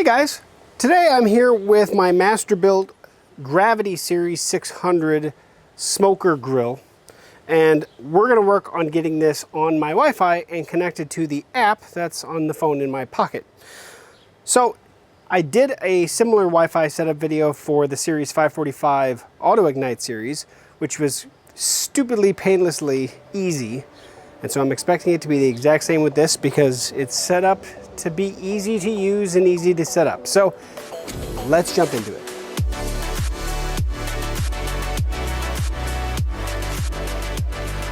guys, today I'm here with my Masterbuilt Gravity Series 600 smoker grill, and we're going to work on getting this on my Wi-Fi and connected to the app that's on the phone in my pocket. So I did a similar Wi-Fi setup video for the Series 545 Autoignite series, which was stupidly painlessly easy. And so I'm expecting it to be the exact same with this because it's set up to be easy to use and easy to set up. So let's jump into it.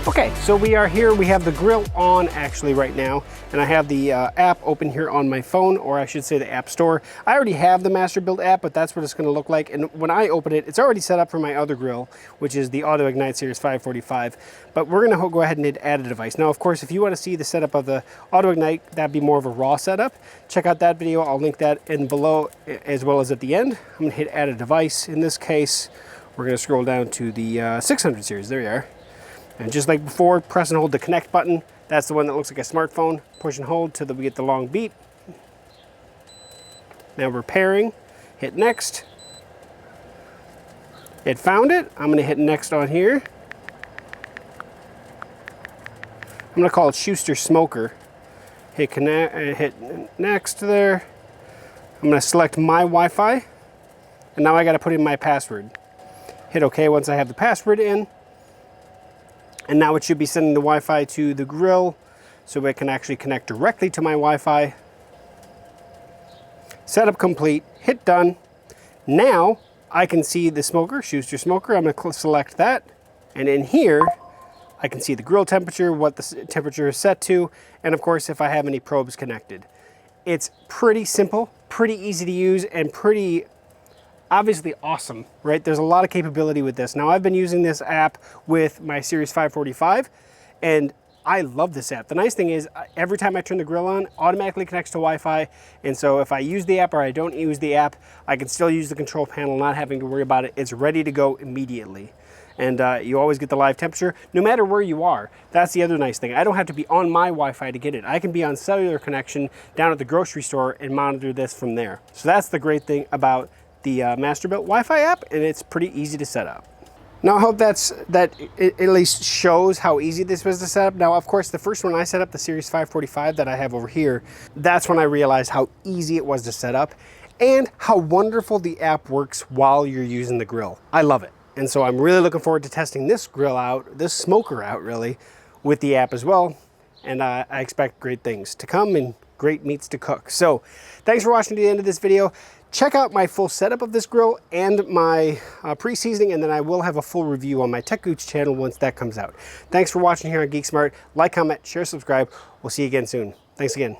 Okay, so we are here. We have the grill on actually right now, and I have the app open here on my phone, or I should say the app store. I already have the Masterbuilt app, but that's what it's going to look like. And when I open it, it's already set up for my other grill, which is the Autoignite Series 545. But we're going to go ahead and hit add a device. Now, of course, if you want to see the setup of the Autoignite, that'd be more of a raw setup. Check out that video. I'll link that in below as well as at the end. I'm going to hit add a device. In this case, we're going to scroll down to the 600 series. There you are. And just like before, press and hold the connect button. That's the one that looks like a smartphone. Push and hold till we get the long beep. Now we're pairing. Hit next. It found it. I'm going to hit next on here. I'm going to call it Schuster Smoker. Hit connect. Hit next there. I'm going to select my Wi-Fi. And now I got to put in my password. Hit OK once I have the password in. And now it should be sending the Wi-Fi to the grill so it can actually connect directly to my Wi-Fi. Setup complete, hit done. Now I can see the smoker, Schuster Smoker. I'm gonna select that. And in here, I can see the grill temperature, what the temperature is set to, and of course, if I have any probes connected. It's pretty simple, pretty easy to use, and pretty obviously awesome, right? There's a lot of capability with this. Now I've been using this app with my Series 545 and I love this app. The nice thing is every time I turn the grill on, automatically connects to Wi-Fi. And so if I use the app or I don't use the app, I can still use the control panel, not having to worry about it. It's ready to go immediately. And you always get the live temperature, no matter where you are. That's the other nice thing. I don't have to be on my Wi-Fi to get it. I can be on cellular connection down at the grocery store and monitor this from there. So that's the great thing about the Masterbuilt Wi-Fi app, and it's pretty easy to set up. Now I hope that it at least shows how easy this was to set up. Now, of course, the first one I set up, the Series 545 that I have over here, that's when I realized how easy it was to set up and how wonderful the app works while you're using the grill. I love it. And so I'm really looking forward to testing this grill out, this smoker out really, with the app as well. And I expect great things to come and great meats to cook. So thanks for watching to the end of this video. Check out my full setup of this grill and my pre-seasoning, and then I will have a full review on my Tech Gooch channel once that comes out. Thanks for watching here on GeekSmart. Like, comment, share, subscribe. We'll see you again soon. Thanks again.